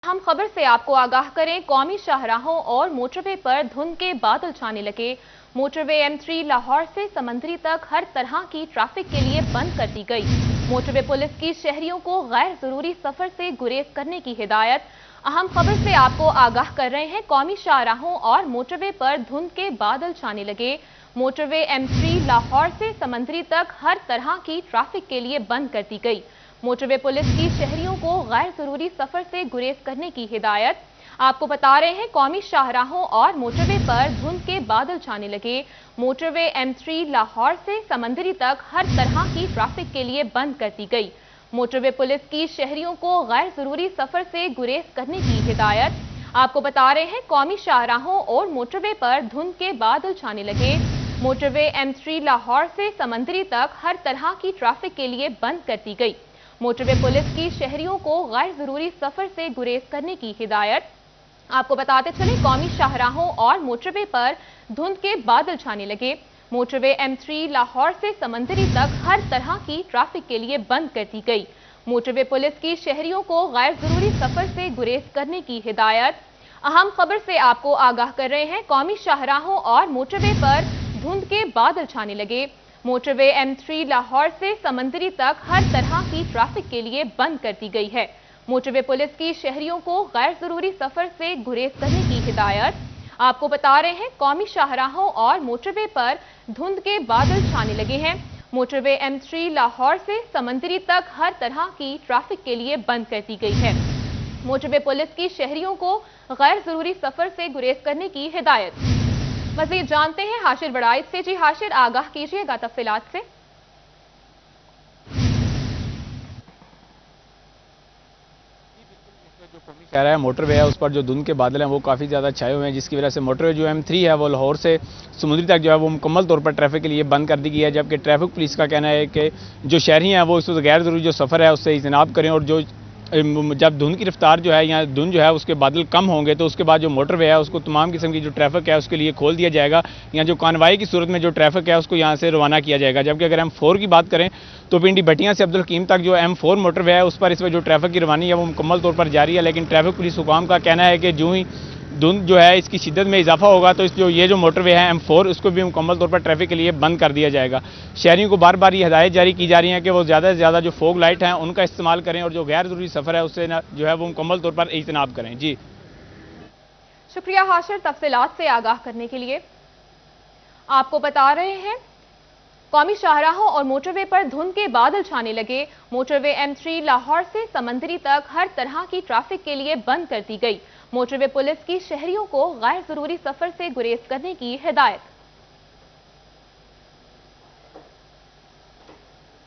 हम खबर से आपको आगाह करें। कौमी शाहराहों और मोटरवे पर धुंध के बादल छाने लगे। मोटरवे M3 लाहौर से समंदरी तक हर तरह की ट्रैफिक के लिए बंद कर दी गई। मोटरवे पुलिस की शहरियों को गैर जरूरी सफर से गुरेज करने की हिदायत। अहम खबर से आपको आगाह कर रहे हैं। कौमी शाहराहों और मोटरवे पर धुंध के बादल छाने लगे। मोटरवे M3 लाहौर से समंदरी तक हर तरह की ट्रैफिक के लिए बंद कर दी गई। मोटरवे पुलिस की शहरियों को गैर जरूरी सफर से गुरेज करने की हिदायत। आपको बता रहे हैं, कौमी शाहराहों और मोटरवे पर धुंध के बादल छाने लगे। मोटरवे M3 लाहौर से समंदरी तक हर तरह की ट्रैफिक के लिए बंद कर दी गई। मोटरवे पुलिस की शहरियों को गैर जरूरी सफर से गुरेज करने की हिदायत। आपको बता रहे हैं, कौमी शाहराहों और मोटरवे पर धुंध के बादल छाने लगे। मोटरवे M3 लाहौर से समंदरी तक हर तरह की ट्रैफिक के लिए बंद कर दी गई। मोटरवे पुलिस की शहरियों को गैर जरूरी सफर से गुरेज करने की हिदायत। आपको बताते चले, कौमी शाहराहों और मोटरवे पर धुंध के बादल छाने लगे। मोटरवे M3 लाहौर से समंदरी तक हर तरह की ट्रैफिक के लिए बंद कर दी गई। मोटरवे पुलिस की शहरियों को गैर जरूरी सफर से गुरेज करने की हिदायत। अहम खबर से आपको आगाह कर रहे हैं। कौमी शाहराहों और मोटरवे पर धुंध के बादल छाने लगे। मोटरवे M3 लाहौर से समंदरी तक हर तरह की ट्रैफिक के लिए बंद कर दी गई है। मोटरवे पुलिस की शहरियों को गैर जरूरी सफर से गुरेज करने की हिदायत। आपको बता रहे हैं, कौमी शाहराहों और मोटरवे पर धुंध के बादल छाने लगे हैं। मोटरवे M3 लाहौर से समंदरी तक हर तरह की ट्रैफिक के लिए बंद कर दी गई है। मोटरवे पुलिस की शहरियों को गैर जरूरी सफर से गुरेज करने की हिदायत। मज़ीद जानते हैं हाशिर बड़ाइच से। जी हाशिर, आगाह कीजिएगा तफसीलात से। कह रहा है मोटरवे है, उस पर जो धुंध के बादल हैं वो काफ़ी ज़्यादा छाए हुए हैं, जिसकी वजह से मोटरवे जो M3 है वो लाहौर से समुद्री तक जो है वो मुकम्मल तौर पर ट्रैफिक के लिए बंद कर दी गई है। जबकि ट्रैफिक पुलिस का कहना है कि जो शहरी हैं वो इस गैर ज़रूरी जो सफ़र है उससे इजनाब करें, और जो जब धुंध की रफ्तार जो है या धुंध जो है उसके बादल कम होंगे तो उसके बाद जो मोटरवे है उसको तमाम किस्म की जो ट्रैफिक है उसके लिए खोल दिया जाएगा, या जो कानवाई की सूरत में जो ट्रैफिक है उसको यहाँ से रवाना किया जाएगा। जबकि अगर M4 की बात करें तो पिंडी भटियां से अब्दुल हकीम तक जो M4 मोटरवे है उस पर इस वक्त जो ट्रैफिक की रवानी है वो मुकम्मल तौर पर जारी है। लेकिन ट्रैफिक पुलिस हुकाम का कहना है कि जो ही धुंध जो है इसकी शिद्दत में इजाफा होगा तो ये जो मोटरवे है M4 उसको भी मुकम्मल तौर पर ट्रैफिक के लिए बंद कर दिया जाएगा। शहरियों को बार बार ये हिदायत जारी की जा रही है कि वो ज़्यादा से ज़्यादा जो फोग लाइट हैं उनका इस्तेमाल करें, और जो गैर ज़रूरी सफ़र है उससे जो है वो मुकम्मल तौर पर इज्तनाब करें। जी शुक्रिया हाशिर, तफसीलात से आगाह करने के लिए। आपको बता रहे हैं, कौमी शाहराहों और मोटरवे पर धुंध के बादल छाने लगे। मोटरवे M3 लाहौर से समंदरी तक हर तरह की ट्रैफिक के लिए बंद कर दी गई। मोटरवे पुलिस की शहरियों को गैर जरूरी सफर से गुरेज करने की हिदायत।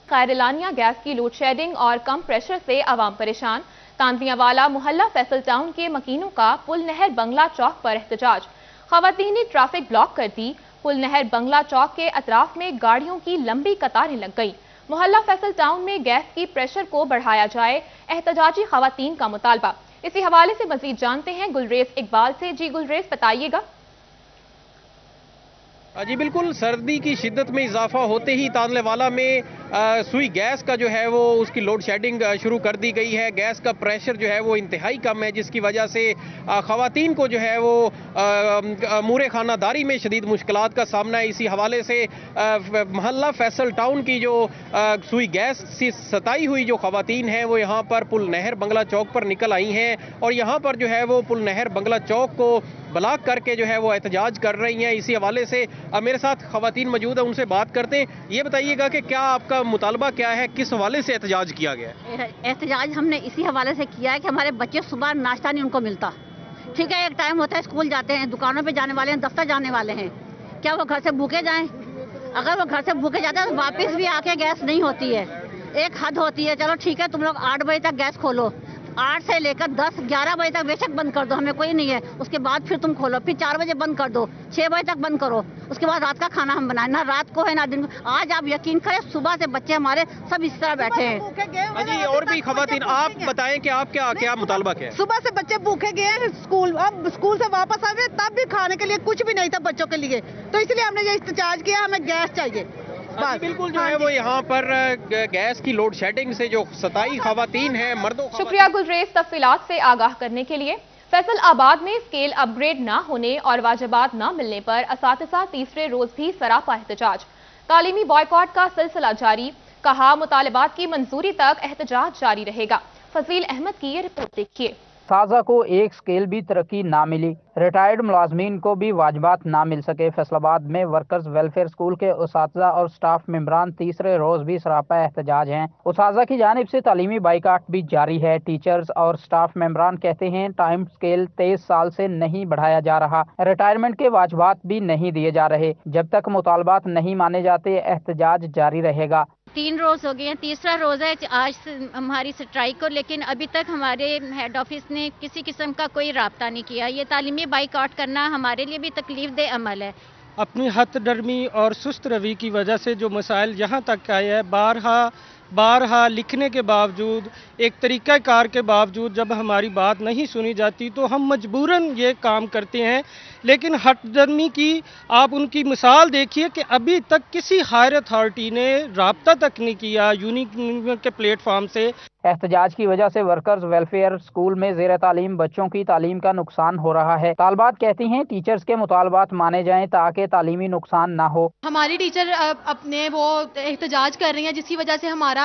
खैरलानिया गैस की लोड शेडिंग और कम प्रेशर से आवाम परेशान। तांतियावाला मोहल्ला फैसल टाउन के मकीनों का पुल नहर बंगला चौक पर एहतजाज। खवातीन ने ट्रैफिक ब्लॉक कर दी। पुल नहर बंगला चौक के अतराफ में गाड़ियों की लंबी कतारें लग गई। मोहल्ला फैसल टाउन में गैस की प्रेशर को बढ़ाया जाए, एहतजाजी खवातीन का मुतालबा। इसी हवाले से मजीद जानते हैं गुलरेज इकबाल से। जी गुलरेज, बताइएगा। जी बिल्कुल, सर्दी की शिद्दत में इजाफा होते ही तांतलेवाला में सुई गैस का जो है वो उसकी लोड शेडिंग शुरू कर दी गई है। गैस का प्रेशर जो है वो इंतहाई कम है, जिसकी वजह से ख़वातीन को जो है वो अमूर खानादारी में शदीद मुश्किलात का सामना है। इसी हवाले से मोहल्ला फैसल टाउन की जो सुई गैस से सताई हुई जो ख़वातीन हैं वो यहाँ पर पुल नहर बंगला चौक पर निकल आई हैं, और यहाँ पर जो है वो पुल नहर बंगला चौक को ब्लॉक करके जो है वो एहतजाज कर रही हैं। इसी हवाले से मेरे साथ खवातीन मौजूद है, उनसे बात करते हैं। ये बताइएगा कि क्या आपका मुतालबा क्या है, किस हवाले से एहतजाज किया गया है? एहतजाज हमने इसी हवाले से किया है कि हमारे बच्चे सुबह नाश्ता नहीं उनको मिलता। ठीक है, एक टाइम होता है स्कूल जाते हैं, दुकानों पे जाने वाले हैं, दफ्तर जाने वाले हैं, क्या वो घर से भूखे जाएं? अगर वो घर से भूखे जाते हैं तो वापस भी आके गैस नहीं होती है। एक हद होती है, चलो ठीक है तुम लोग 8 बजे तक गैस खोलो, 8 से लेकर 10-11 बजे तक बेशक बंद कर दो, हमें कोई नहीं है। उसके बाद फिर तुम खोलो, फिर 4 बजे बंद कर दो, 6 बजे तक बंद करो। उसके बाद रात का खाना हम बनाए, ना रात को है ना दिन को। आज आप यकीन करें, सुबह से बच्चे हमारे सब इस तरह बैठे हैं। जी, और भी खवातीन, आप बताएं कि आप क्या मुतालबा क्या है? सुबह से बच्चे भूखे गए हैं स्कूल, अब स्कूल से वापस आए तब भी खाने के लिए कुछ भी नहीं था बच्चों के लिए, तो इसलिए हमने ये एहतजाज किया, हमें गैस चाहिए। बस बिल्कुल जो है वो यहाँ पर गैस की लोड शेडिंग से जो 27 खवातीन हैं, मर्दों शुक्रिया गुलरेज तफसीलात से आगाह करने के लिए। फैसल आबाद में स्केल अपग्रेड न होने और वाजिबात न मिलने पर असातिज़ा तीसरे रोज भी सरापा एहतजाज। तालीमी बॉयकॉट का सिलसिला जारी, कहा मुतालबात की मंजूरी तक एहतजाज जारी रहेगा। फजील अहमद की ये रिपोर्ट देखिए। साजा को एक स्केल भी तरक्की ना मिली, रिटायर्ड मुलाजमीन को भी वाजिबात ना मिल सके। फैसलाबाद में वर्कर्स वेलफेयर स्कूल के उसातिज़ा और स्टाफ मेंबरान तीसरे रोज भी सरापा एहतजाज हैं। उसातिज़ा की जानिब से तालीमी बाइकाट भी जारी है। टीचर्स और स्टाफ मेंबरान कहते हैं टाइम स्केल 23 साल से नहीं बढ़ाया जा रहा, रिटायरमेंट के वाजिबात भी नहीं दिए जा रहे। जब तक मुतालबात नहीं माने जाते एहतजाज जारी रहेगा। 3 रोज हो गए हैं, तीसरा रोज है आज से हमारी स्ट्राइक को, लेकिन अभी तक हमारे हेड ऑफिस ने किसी किस्म का कोई राब्ता नहीं किया। ये तालीमी बाइकआउट करना हमारे लिए भी तकलीफ दे अमल है। अपनी हथ डरमी और सुस्त रवि की वजह से जो मसाइल यहाँ तक आए हैं, बारहा लिखने के बावजूद, एक तरीक़ाकार के बावजूद जब हमारी बात नहीं सुनी जाती तो हम मजबूरन ये काम करते हैं। लेकिन हटदर्मी की आप उनकी मिसाल देखिए कि अभी तक किसी हायर अथॉरिटी ने राब्ता तक नहीं किया यूनियन के प्लेटफॉर्म से। एहतजाज की वजह से वर्कर्स वेलफेयर स्कूल में ज़ेर तालीम बच्चों की तालीम का नुकसान हो रहा है। तालबात कहती हैं टीचर्स के मुतालबात माने जाएं ताकि तालीमी नुकसान ना हो। हमारी टीचर अपने वो एहतजाज कर रही हैं जिसकी वजह से हमारा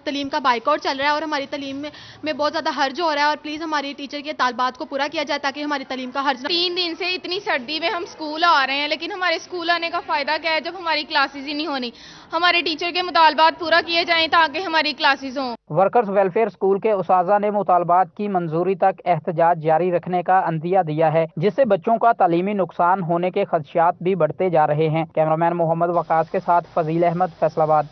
तालीम का बाइकआउट चल रहा है और हमारी तालीम में बहुत ज़्यादा हर्ज हो रहा है। और प्लीज़ हमारी टीचर के तालबात को पूरा किया जाए ताकि हमारी तालीम का हर्ज। 3 दिन से इतनी सर्दी में हम स्कूल आ रहे हैं, लेकिन हमारे स्कूल आने का फ़ायदा क्या है जब हमारी क्लासेस ही नहीं होनी। हमारे टीचर के मुतालबात पूरा किए जाएं ताकि हमारी क्लासेस हों। वर्कर्स वेलफेयर स्कूल के उसातिज़ा ने मुतालबात की मंजूरी तक एहतजाज जारी रखने का अंदिया दिया है, जिससे बच्चों का तालीमी नुकसान होने के खदशात भी बढ़ते जा रहे हैं। कैमरामैन मोहम्मद वकास के साथ फजील अहमद, फैसलाबाद।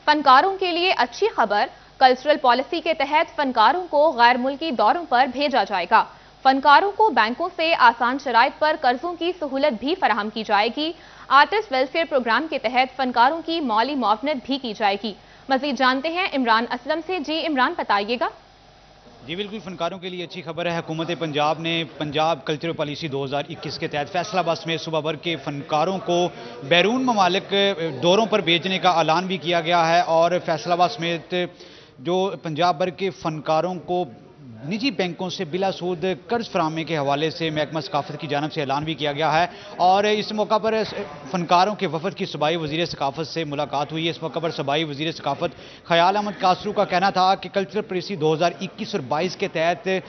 फनकारों के लिए अच्छी खबर, कल्चरल पॉलिसी के तहत फनकारों को गैर मुल्की दौरों पर भेजा जाएगा। फनकारों को बैंकों से आसान शराइत पर कर्जों की सहूलत भी फराहम की जाएगी। आर्टिस्ट वेलफेयर प्रोग्राम के तहत फनकारों की माली मुआवनत भी की जाएगी। मजीद जानते हैं इमरान असलम से। जी इमरान, बताइएगा। जी बिल्कुल, फनकारों के लिए अच्छी खबर है। हुकूमत पंजाब ने पंजाब कल्चरल पॉलिसी 2021 के तहत फैसलाबाद में सूबा भर के फनकारों को बैरून ममालिक दौरों पर भेजने का ऐलान भी किया गया है। और फैसलाबाद समेत जो पंजाब भर के फनकारों को निजी बैंकों से बिला सूद कर्ज फराहमी के हवाले से महकमा सकाफत की जानिब से ऐलान भी किया गया है। और इस मौका पर फनकारों के वफद की सूबाई वज़ीर सकाफत से मुलाकात हुई है। इस मौका पर सूबाई वज़ीर सकाफत ख़याल अहमद कासरू का कहना था कि कल्चरल पॉलिसी 2021 और 22 के तहत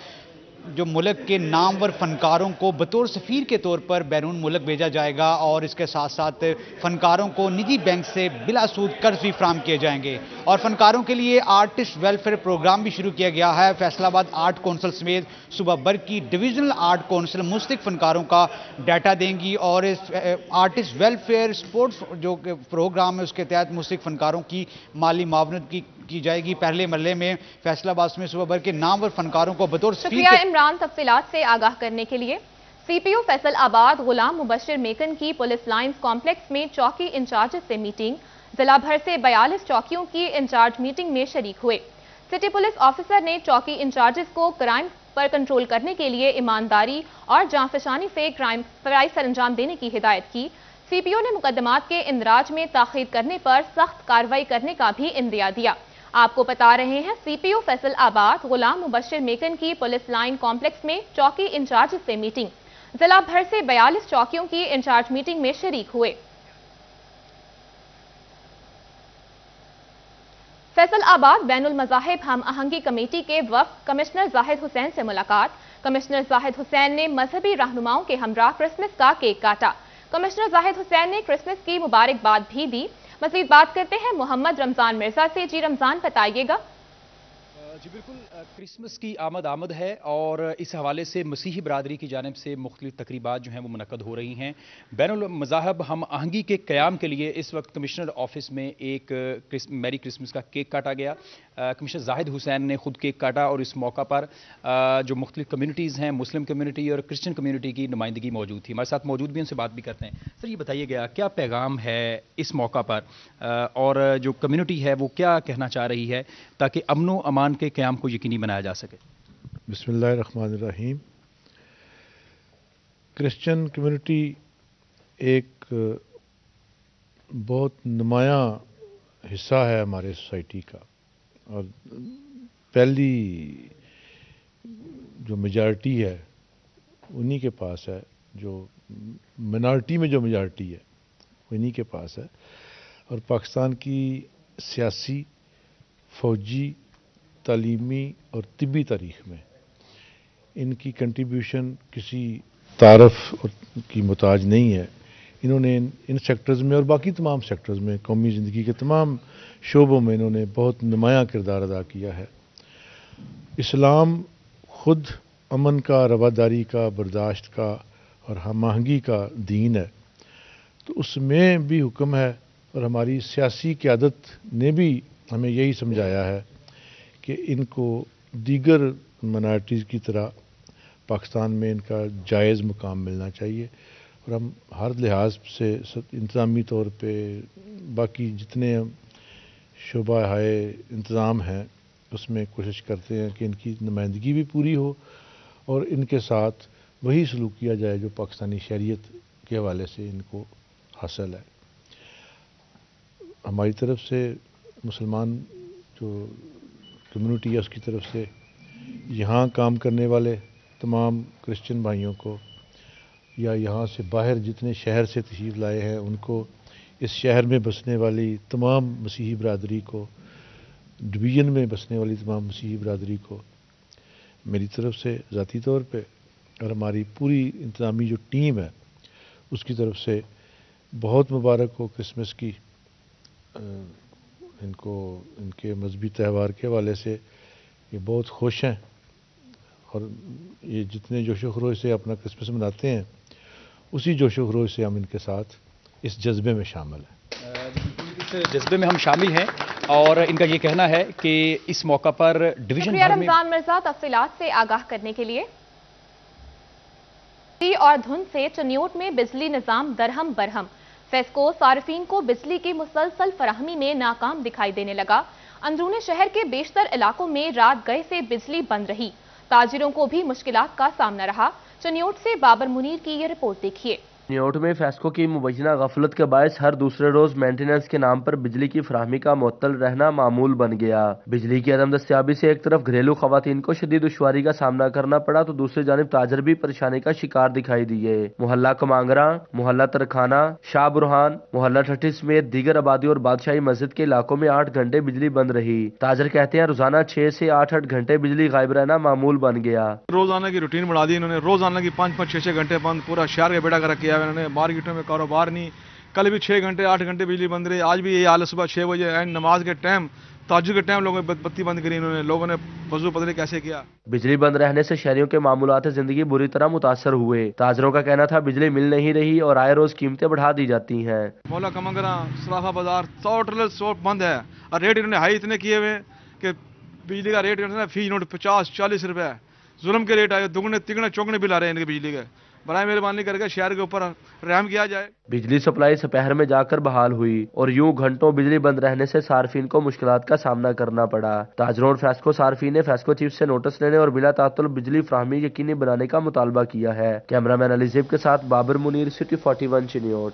जो मुल्क के नामवर फनकारों को बतौर सफ़ीर के तौर पर बैरून मुल्क भेजा जाएगा और इसके साथ साथ फनकारों को निजी बैंक से बिला सूद कर्ज भी फराहम किए जाएंगे। और फनकारों के लिए आर्टिस्ट वेलफेयर प्रोग्राम भी शुरू किया गया है। फैसलाबाद आर्ट कौंसिल समेत सूबा भर की डिविजनल आर्ट कौंसिल मुस्तकिल फनकारों का डाटा देंगी और इस आर्टिस्ट वेलफेयर स्पोर्ट्स जो प्रोग्राम है उसके तहत मुस्तकिल फनकारों की माली मुआवनत की जाएगी। पहले मरले में फैसलाबाद में सूबा भर के नामवर फनकारों को बतौर शुक्रिया इमरान तफसीलात से आगाह करने के लिए। सीपीओ फैसल आबाद गुलाम मुबशिर मेकन की पुलिस लाइंस कॉम्प्लेक्स में चौकी इंचार्ज से मीटिंग। जिला भर से 42 चौकियों की इंचार्ज मीटिंग में शरीक हुए। सिटी पुलिस ऑफिसर ने चौकी इंचार्जेस को क्राइम पर कंट्रोल करने के लिए ईमानदारी और जांफशानी से क्राइम फराइज सर अंजाम देने की हिदायत की। सीपीओ ने मुकदमात के इंदराज में ताखीर करने पर सख्त कार्रवाई करने का भी इंदिया दिया। आपको बता रहे हैं सीपीओ फैसल आबाद गुलाम मुबशिर मेकन की पुलिस लाइन कॉम्प्लेक्स में चौकी इंचार्ज से मीटिंग। जिला भर से 42 चौकियों की इंचार्ज मीटिंग में शरीक हुए। फैसल आबाद बैनुल मज़ाहिब हम आहंगी कमेटी के वफ़द कमिश्नर जाहिद हुसैन से मुलाकात। कमिश्नर जाहिद हुसैन ने मजहबी रहनुमाओं के हमरा क्रिसमस का केक काटा। कमिश्नर जाहिद हुसैन ने क्रिसमस की मुबारकबाद भी दी। मज़ीद बात करते हैं मोहम्मद रमज़ान मिर्ज़ा से। जी रमज़ान, बताइएगा। जी बिल्कुल, क्रिसमस की आमद है और इस हवाले से मसीही बरादरी की जानिब से मुख्तलिफ तकरीबात जो हैं वो मुनक्कद हो रही हैं। बैनुल मज़ाहब हम आहंगी के क़याम के लिए इस वक्त कमिश्नर ऑफिस में एक मैरी क्रिसमस का केक काटा गया। कमिश्नर जाहिद हुसैन ने खुद केक काटा और इस मौका पर जो मुख्तलिफ कम्यूनिटीज़ हैं, मुस्लिम कम्यूनिटी और क्रिश्चियन कम्यूनिटी की नुमाइंदगी मौजूद थी। हमारे साथ मौजूद भी, उनसे बात भी करते हैं। सर, ये बताइएगा क्या पैगाम है इस मौका पर और जो कम्यूनिटी है वो क्या कहना चाह रही है ताकि अमन व अमान के क़याम को यकीनी बनाया जा सके। बिस्मिल्लाहिर्रहमानिर्रहीम। क्रिश्चियन कम्युनिटी एक بہت نمایاں حصہ ہے ہمارے سوسائٹی کا، اور پہلی جو میجارٹی ہے انہی کے پاس ہے، جو منارٹی میں جو میجارٹی ہے انہی کے پاس ہے، اور پاکستان کی سیاسی، فوجی، تعلیمی اور طبی تاریخ میں ان کی کنٹریبیوشن کسی تعارف کی محتاج نہیں ہے۔ انہوں نے ان سیکٹرز میں اور باقی تمام سیکٹرز میں، قومی زندگی کے تمام شعبوں میں انہوں نے بہت نمایاں کردار ادا کیا ہے۔ اسلام خود امن کا، رواداری کا، برداشت کا اور ہم آہنگی کا دین ہے، تو اس میں بھی حکم ہے، اور ہماری سیاسی قیادت نے بھی ہمیں یہی سمجھایا ہے کہ ان کو دیگر مائنارٹیز کی طرح پاکستان میں ان کا جائز مقام ملنا چاہیے، اور ہم ہر لحاظ سے انتظامی طور پہ باقی جتنے شعبہ ہائے انتظام ہیں اس میں کوشش کرتے ہیں کہ ان کی نمائندگی بھی پوری ہو اور ان کے ساتھ وہی سلوک کیا جائے جو پاکستانی شریعت کے حوالے سے ان کو حاصل ہے۔ ہماری طرف سے مسلمان جو کمیونٹی ہے اس کی طرف سے یہاں کام کرنے والے تمام کرسچن بھائیوں کو، یا یہاں سے باہر جتنے شہر سے تشریف لائے ہیں ان کو، اس شہر میں بسنے والی تمام مسیحی برادری کو، ڈویژن میں بسنے والی تمام مسیحی برادری کو میری طرف سے ذاتی طور پہ اور ہماری پوری انتظامی جو ٹیم ہے اس کی طرف سے بہت مبارک ہو کرسمس کی۔ ان کو ان کے مذہبی تہوار کے حوالے سے یہ بہت خوش ہیں، اور یہ جتنے جوش و خروش سے اپنا کرسمس مناتے ہیں اسی جوش و خروش سے ہم ان کے ساتھ اس جذبے میں شامل ہیں۔ اس جذبے میں ہم شامل ہیں، اور ان کا یہ کہنا ہے کہ اس موقع پر ڈویژن شکریہ بھر میں رمضان مرزا تفصیلات سے آگاہ کرنے کے لیے۔ اور دھند سے چنیوٹ میں بجلی نظام درہم برہم، فیسکو صارفین کو بجلی کی مسلسل فراہمی میں ناکام دکھائی دینے لگا۔ اندرون شہر کے بیشتر علاقوں میں رات گئے سے بجلی بند رہی، تاجروں کو بھی مشکلات کا سامنا رہا۔ چنیوٹ سے بابر منیر کی یہ رپورٹ دیکھیے۔ چنیوٹ میں فیسکو کی مبینہ غفلت کے باعث ہر دوسرے روز مینٹیننس کے نام پر بجلی کی فراہمی کا معطل رہنا معمول بن گیا۔ بجلی کی عدم دستیابی سے ایک طرف گھریلو خواتین کو شدید دشواری کا سامنا کرنا پڑا تو دوسری جانب تاجر بھی پریشانی کا شکار دکھائی دیے۔ محلہ کمانگرہ، محلہ ترکھانہ، شاہ برہان، محلہ ٹھٹھی سمیت دیگر آبادی اور بادشاہی مسجد کے علاقوں میں 8 گھنٹے بجلی بند رہی۔ تاجر کہتے ہیں روزانہ 6 سے 8 گھنٹے بجلی غائب رہنا معمول بن گیا۔ روزانہ کی روٹین بڑھا دی انہوں نے، روزانہ کی 5-5 6-6 گھنٹے بند، پورا شہر کا بیڑا کر کیا ہے انہوں نے۔ مارکیٹوں میں کاروبار نہیں، کل بھی 6 گھنٹے 8 گھنٹے بجلی بند رہی، آج بھی یہی حال ہے۔ صبح 6 بجے اینڈ نماز کے ٹائم، تہجد کے ٹائم لوگوں نے بتی بند کری انہوں نے، لوگوں نے وضو پتہ نہیں کیسے کیا۔ بجلی بند رہنے سے شہریوں کے معمولات زندگی بری طرح متاثر ہوئے۔ تاجروں کا کہنا تھا بجلی مل نہیں رہی اور آئے روز قیمتیں بڑھا دی جاتی ہیں۔ مولا کمانگرہ، صرافہ بازار سب بند ہے، اور ریٹ انہوں نے ہائی اتنے کیے ہوئے کہ بجلی کا ریٹ فی یونٹ 50-40 روپے، ظلم کے ریٹ آئے، دگنے تگنے چوگنے بل آ رہے ہیں ان کے بجلی کے۔ برائے مہربانی کر کے شہر کے اوپر رحم کیا جائے۔ بجلی سپلائی دوپہر میں جا کر بحال ہوئی اور یوں گھنٹوں بجلی بند رہنے سے صارفین کو مشکلات کا سامنا کرنا پڑا۔ تاجروں اور فیسکو صارفین نے فیسکو چیف سے نوٹس لینے اور بلا تعطل بجلی فراہمی یقینی بنانے کا مطالبہ کیا ہے۔ کیمرہ مین علی زیب کے ساتھ بابر منیر، سٹی 41 چنیوٹ۔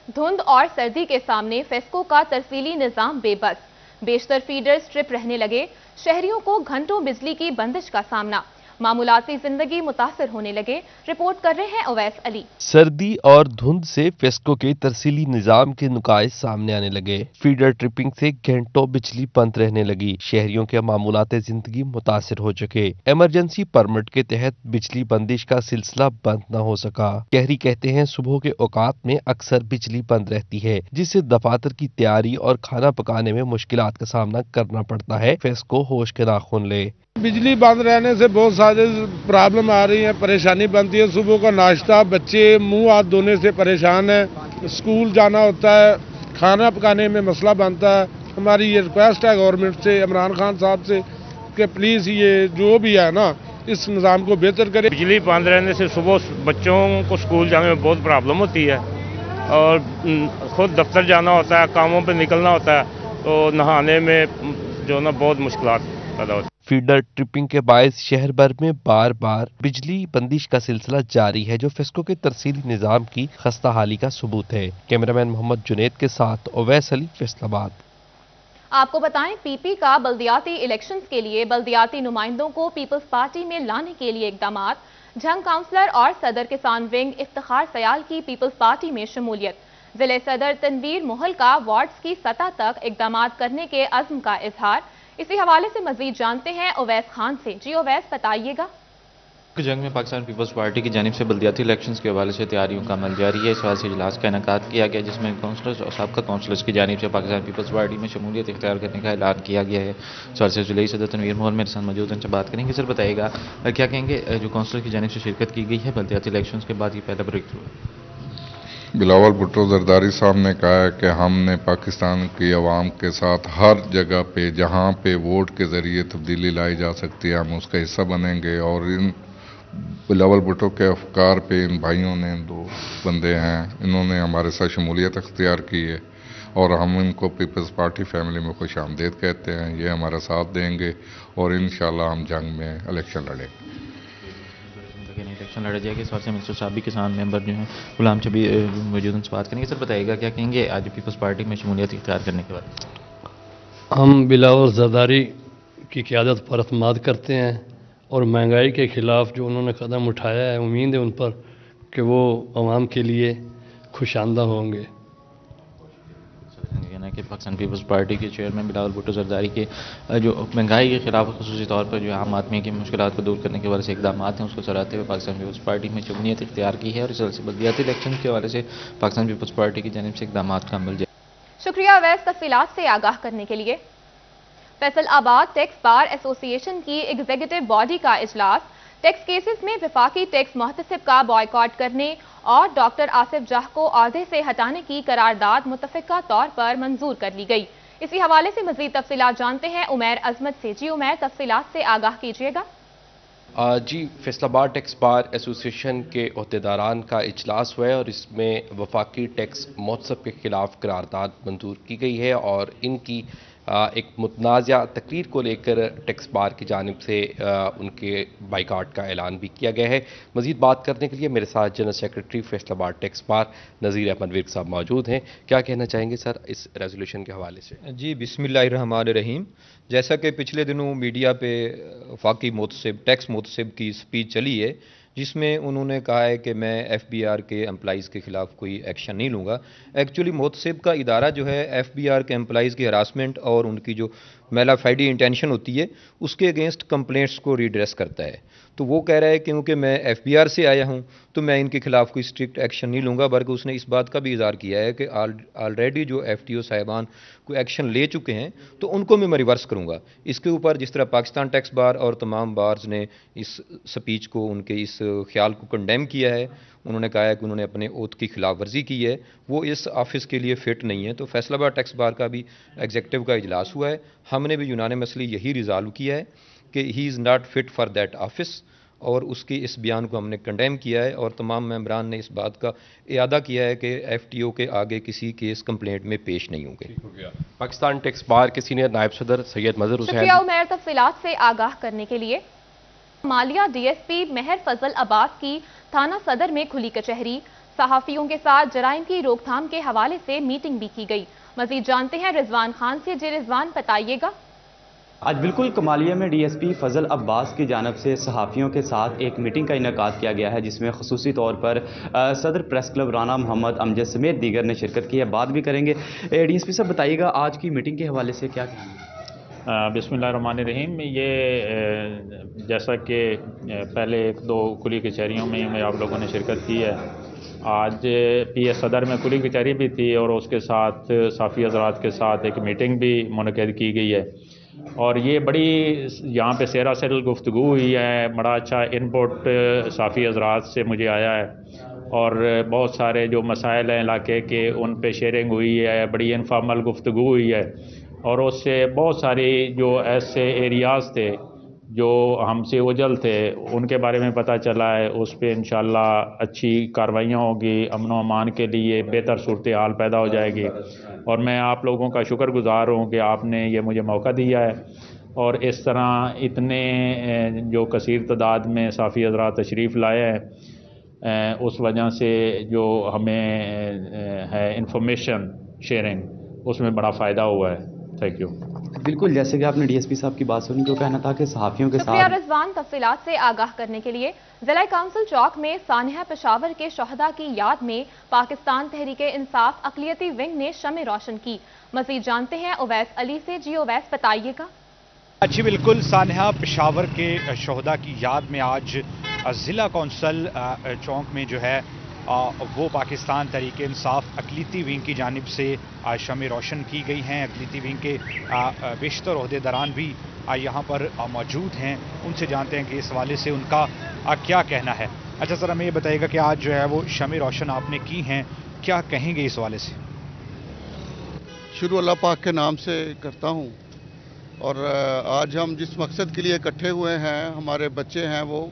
دھند اور سردی کے سامنے فیسکو کا ترسیلی نظام بے بس، بیشتر فیڈر سٹرپ رہنے لگے، شہریوں کو گھنٹوں بجلی کی بندش کا سامنا، معمولاتی زندگی متاثر ہونے لگے۔ رپورٹ کر رہے ہیں اویس علی۔ سردی اور دھند سے فیسکو کے ترسیلی نظام کے نقائص سامنے آنے لگے، فیڈر ٹرپنگ سے گھنٹوں بجلی بند رہنے لگی، شہریوں کے معمولات زندگی متاثر ہو چکے، ایمرجنسی پرمٹ کے تحت بجلی بندش کا سلسلہ بند نہ ہو سکا۔ شہری کہتے ہیں صبح کے اوقات میں اکثر بجلی بند رہتی ہے جس سے دفاتر کی تیاری اور کھانا پکانے میں مشکلات کا سامنا کرنا پڑتا ہے۔ فیسکو ہوش کے ناخن لے۔ بجلی بند رہنے سے بہت سارے پرابلم آ رہی ہیں، پریشانی بنتی ہے۔ صبح کا ناشتہ، بچے منہ ہاتھ دھونے سے پریشان ہیں، اسکول جانا ہوتا ہے، کھانا پکانے میں مسئلہ بنتا ہے۔ ہماری یہ ریکویسٹ ہے گورنمنٹ سے، عمران خان صاحب سے، کہ پلیز یہ جو بھی ہے نا اس نظام کو بہتر کرے۔ بجلی بند رہنے سے صبح بچوں کو اسکول جانے میں بہت پرابلم ہوتی ہے، اور خود دفتر جانا ہوتا ہے، کاموں پہ نکلنا ہوتا ہے، تو نہانے میں جو نا بہت مشکلات पैदा होती है। फीडर ट्रिपिंग के बायस शहर भर में बार बार बिजली बंदिश का सिलसिला जारी है, जो फेस्को के तरसीली निजाम की खस्ता हाली का सबूत है। कैमरामैन मोहम्मद जुनैद के साथ ओवैस अली, फैसलाबाद। आपको बताएं, पीपी का बल्दियाती इलेक्शंस के लिए बल्दियाती नुमाइंदों को पीपल्स पार्टी में लाने के लिए इकदामात। झंग काउंसलर और सदर किसान विंग इफ्तिखार सयाल की पीपल्स पार्टी में शमूलियत। जिले सदर तनवीर मोहल का वार्ड्स की सतह तक इकदामात करने के अज़्म का इजहार। इसी हवाले से मजीद जानते हैं ओवैस खान से। जी ओवैस, बताइएगा। जंग में पाकिस्तान पीपल्स पार्टी की जानिब से बल्दियाती इलेक्शंस के हवाले से तैयारियों का अमल जारी है। इस हवाले से इजलास का इनेकाद किया गया, जिसमें काउंसलर्स और साबका काउंसलर्स की जानिब से पाकिस्तान पीपल्स पार्टी में शमूलियत इख्तियार करने का ऐलान किया गया है। इस हवाले से जिले सदर तनवीर मोहल मेरे साथ मौजूद हैं, उनसे बात करेंगे। सर बताइएगा, क्या कहेंगे, जो काउंसलर की जानिब से शिरकत की गई है बल्दियाती इलेक्शंस के बाद ये पहला ब्रेक थ्रू है? बिलावल भुट्टो जरदारी साहब ने कहा है कि हमने पाकिस्तान की आवाम के साथ हर जगह पे जहाँ पे वोट के ज़रिए तब्दीली लाई जा सकती है हम उसका हिस्सा बनेंगे। और इन बिलावल भुट्टो के अफकार पे इन भाइयों ने, दो बंदे हैं, इन्होंने हमारे साथ शमूलियत अख्तियार की है और हम इनको पीपल्स पार्टी फैमिली में खुश आमदीद कहते हैं। ये हमारा साथ देंगे और इंशाल्लाह हम जंग में इलेक्शन लड़ेंगे। इलेक्शन लड़ा जाएगा। इस वजह से मिनिस्टर साहब भी किसान मेंबर जो हैं गुलाम चबी मौजूद, उनसे बात करेंगे। सर बताइएगा, क्या कहेंगे आज पीपल्स पार्टी में शमूलियत इख्तियार करने के बाद? हम बिलावल जरदारी की क़यादत पर अतमाद करते हैं और महंगाई के ख़िलाफ़ जो उन्होंने कदम उठाया है, उम्मीद है उन पर कि वो आवाम के लिए खुशांदा होंगे। कि पाकिस्तान पीपल्स पार्टी के चेयरमैन बिलावल भुट्टो जरदारी के जो महंगाई के खिलाफ खुसूसी तौर पर जो आम आदमी की मुश्किलात को दूर करने के हवाले से इकदाम हैं, उसको सराहते हुए पाकिस्तान पीपल्स पार्टी में शमूलियत इख्तियार की है और इस वजह से बल्दियाती इलेक्शन के हवाले से पाकिस्तान पीपल्स पार्टी की जानिब से इकदाम का अमल जारी। शुक्रिया अवैस, तफसीलात से आगाह करने के लिए। फैसलाबाद टैक्स बार एसोसिएशन की एग्जीक्यूटिव बॉडी का इजलास। टैक्स केसेस में वफाकी टैक्स मुहतसिब का बॉयकॉट करने और डॉक्टर आसिफ जाह को अहदे से हटाने की करारदाद मुतफ़िका तौर पर मंजूर कर ली गई। इसी हवाले से मज़ीद तफसीलात जानते हैं उमैर अजमत से। जी उमैर, तफसीलात से आगाह कीजिएगा। जी, फैसलाबाद टैक्स बार एसोसिएशन के अहदेदारान का इजलास हुआ है और इसमें वफाकी टैक्स मुहतसिब के खिलाफ करारदाद मंजूर की गई है और इनकी एक मुतनाज़ा तकरीर को लेकर टैक्स बार की जानिब से उनके बाइकाट का ऐलान भी किया गया है। मज़ीद बात करने के लिए मेरे साथ general secretary Faisalabad tax bar Nazir Ahmad Virk sahab मौजूद हैं। क्या कहना चाहेंगे सर इस रेजोल्यूशन के हवाले से? जी, बिस्मिल्लाहिर्रहमानिर्रहीम। जैसा कि पिछले दिनों मीडिया पे वफाकी मुहतसिब, टैक्स मुहतसिब की स्पीच चली है, जिसमें उन्होंने कहा है कि मैं एफबीआर के एम्प्लॉइज़ के ख़िलाफ़ कोई एक्शन नहीं लूँगा। एक्चुअली मुहतसिब का इदारा जो है एफबीआर के एम्प्लॉइज़ की हरासमेंट और उनकी जो मेलाफाइडी इंटेंशन होती है उसके अगेंस्ट कंप्लेंट्स को रिड्रेस करता है। तो वो कह रहा है क्योंकि मैं एफबीआर से आया हूँ तो मैं इनके खिलाफ कोई स्ट्रिक्ट एक्शन नहीं लूँगा, बल्कि उसने इस बात का भी इज़हार किया है कि ऑलरेडी जो एफटीओ साहिबान कोई एक्शन ले चुके हैं तो उनको मैं रिवर्स करूँगा। इसके ऊपर जिस तरह पाकिस्तान टैक्स बार और तमाम बार्स ने इस स्पीच को, उनके इस ख्याल को कंडेम किया है, उन्होंने कहा है कि उन्होंने अपने ओथ की खिलाफ वर्जी की है, वो इस ऑफिस के लिए फ़िट नहीं है। तो फैसलाबाद टैक्स बार का भी एग्जीक्यूटिव का इजलास हुआ है, हमने भी यूनानिमसली यही रिजॉल्व किया है कि he is not fit for that office और उसके इस बयान को हमने कंडेम किया है और तमाम मेंबरान ने इस बात का इयादा किया है कि एफटीओ के आगे किसी केस कंप्लेंट में पेश नहीं होंगे। पाकिस्तान टैक्स बार के सीनियर नायब सदर सैयद मजहर हुसैन। शुक्रिया उमैर, तफसीलात से आगाह करने के लिए। मालिया डीएसपी मेहर फजल अब्बास की थाना सदर में खुली कचहरी। सहाफ़ियों के साथ जराइम की रोकथाम के हवाले से मीटिंग भी की गई। मजीद जानते हैं रिजवान खान से। जी रिजवान, बताइएगा। आज बिल्कुल कमालिया में डीएसपी फजल अब्बास की जानब से सहाफ़ियों के साथ एक मीटिंग का इनेकाद किया गया है, जिसमें खसूसी तौर पर सदर प्रेस क्लब राना मोहम्मद अमजद समेत दीगर ने शिरकत की है। बात भी करेंगे। डीएसपी साहब, बताइएगा आज की मीटिंग के हवाले से क्या कहना? बिस्मिल्लाहिर्रहमानिर्रहीम। ये जैसा कि पहले एक दो कुली कचहरियों में आप लोगों ने शिरकत की है, आज पीएस सदर में कुली कचहरी भी थी और उसके साथ साफ़ी हज़रात के साथ एक मीटिंग भी मुनक़िद की गई है और ये बड़ी यहाँ पे सेरा सेरल गुफ्तगू हुई है। बड़ा अच्छा इनपुट साफ़ी हज़रात से मुझे आया है और बहुत सारे जो मसाइल हैं इलाके के उन पे शेयरिंग हुई है, बड़ी इनफॉर्मल गुफ्तगू हुई है और उससे बहुत सारी जो ऐसे एरियाज़ थे जो हमसे उजल थे उनके बारे में पता चला है। उस पर इंशाअल्लाह अच्छी कार्रवाइयाँ होगी, अमन व अमान के लिए बेहतर सूरत हाल पैदा हो जाएगी और मैं आप लोगों का शुक्रगुज़ार हूँ कि आपने ये मुझे मौका दिया है। اور اس طرح اتنے جو کثیر تعداد میں صحافی حضرات تشریف لائے ہیں، اس وجہ سے جو ہمیں ہے انفارمیشن شیئرنگ، اس میں بڑا فائدہ ہوا ہے۔ Thank you. بالکل، جیسے کہ آپ نے ڈی ایس پی صاحب کی بات سنی، جو کہنا تھا کہ صحافیوں کے شکریہ ساتھ رضوان، تفصیلات سے آگاہ کرنے کے لیے۔ ضلع کونسل چوک میں سانحہ پشاور کے شہداء کی یاد میں پاکستان تحریک انصاف اقلیتی ونگ نے شمع روشن کی۔ مزید جانتے ہیں اویس علی سے۔ جی اویس، بتائیے گا۔ جی بالکل، سانحہ پشاور کے شہداء کی یاد میں آج ضلع کونسل چوک میں جو ہے وہ پاکستان تحریک انصاف اقلیتی ونگ کی جانب سے شمع روشن کی گئی ہیں۔ اقلیتی ونگ کے بیشتر عہدیداران بھی یہاں پر موجود ہیں، ان سے جانتے ہیں کہ اس حوالے سے ان کا کیا کہنا ہے۔ اچھا سر، ہمیں یہ بتائیے گا کہ آج جو ہے وہ شمع روشن آپ نے کی ہیں، کیا کہیں گے اس حوالے سے؟ شروع اللہ پاک کے نام سے کرتا ہوں، اور آج ہم جس مقصد کے لیے اکٹھے ہوئے ہیں، ہمارے بچے ہیں وہ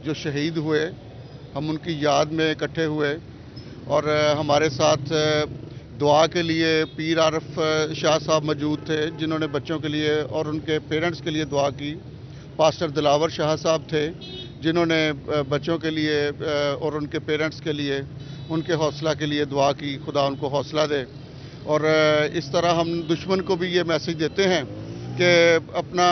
جو شہید ہوئے، ہم ان کی یاد میں اکٹھے ہوئے، اور ہمارے ساتھ دعا کے لیے پیر عارف شاہ صاحب موجود تھے، جنہوں نے بچوں کے لیے اور ان کے پیرنٹس کے لیے دعا کی۔ پاسٹر دلاور شاہ صاحب تھے، جنہوں نے بچوں کے لیے اور ان کے پیرنٹس کے لیے، ان کے حوصلہ کے لیے دعا کی، خدا ان کو حوصلہ دے۔ اور اس طرح ہم دشمن کو بھی یہ میسج دیتے ہیں کہ اپنا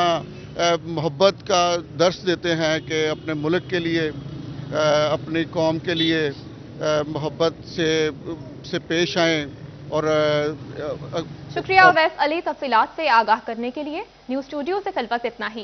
محبت کا درس دیتے ہیں کہ اپنے ملک کے لیے، اپنی قوم کے لیے محبت سے پیش آئیں۔ اور شکریہ اویس علی، تفصیلات سے آگاہ کرنے کے لیے۔ نیوز اسٹوڈیو سے فی الوقت اتنا ہی۔